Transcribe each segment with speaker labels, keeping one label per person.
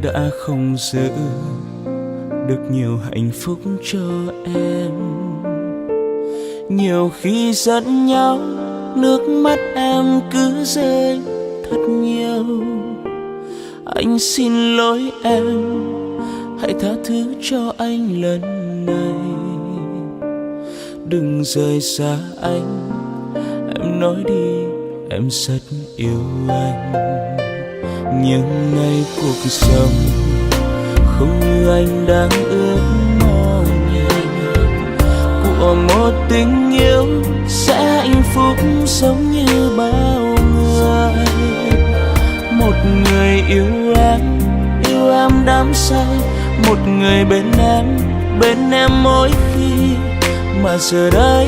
Speaker 1: đã không giữ được nhiều hạnh phúc cho em. Nhiều khi giận nhau, nước mắt em cứ rơi thật nhiều. Anh xin lỗi em, hãy tha thứ cho anh lần này. Đừng rời xa anh, em nói đi, em rất yêu anh. Nhưng ngày cuộc sống không như anh đang ước mong, của một tình yêu sẽ hạnh phúc giống như bao người. Một người yêu em đắm say, một người bên em mỗi khi. Mà giờ đây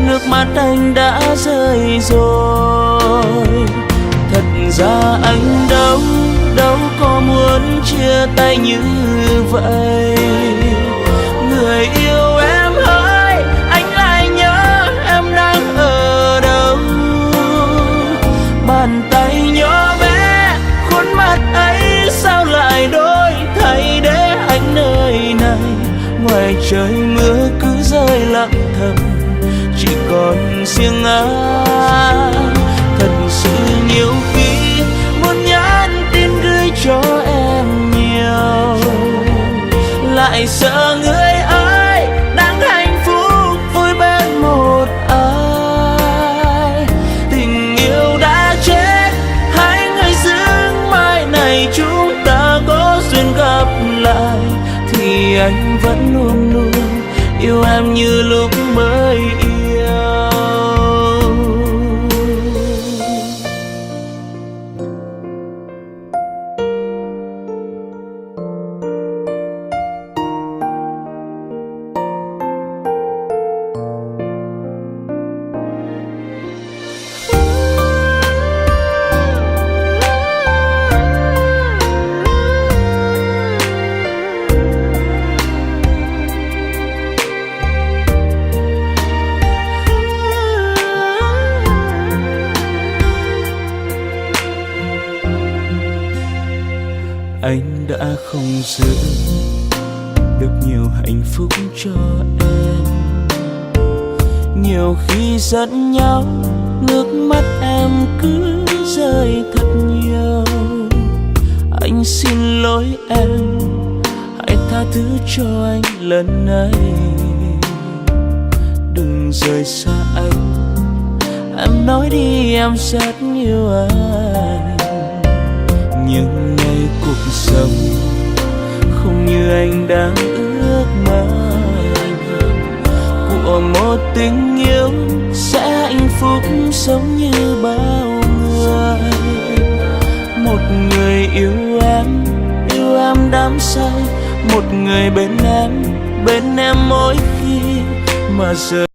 Speaker 1: nước mắt anh đã rơi rồi. Thật ra anh đâu có muốn chia tay như vậy. Người yêu em ơi, anh lại nhớ em đang ở đâu. Bàn tay nhỏ bé, khuôn mặt ấy sao lại đổi thay để anh nơi này. Ngoài trời mưa cứ rơi lặng thầm, chỉ còn riêng anh. Thật sự nhiều khi muốn nhắn tin gửi cho em nhiều, lại sợ người ơi đang hạnh phúc vui bên một ai. Tình yêu đã chết, hãy ngày dưỡng mai này chúng ta có duyên gặp lại. Thì anh vẫn luôn luôn yêu em như lúc mới yêu. Anh đã không giữ được nhiều hạnh phúc cho em. Nhiều khi giận nhau, nước mắt em cứ rơi thật nhiều. Anh xin lỗi em, hãy tha thứ cho anh lần này. Đừng rời xa anh, em nói đi, em rất yêu anh. Nhưng ngày cuộc sống không như anh đang ước mơ, của một tình yêu sẽ hạnh phúc giống như bao người. Một người yêu em đắm say, một người bên em mỗi khi. Mà giờ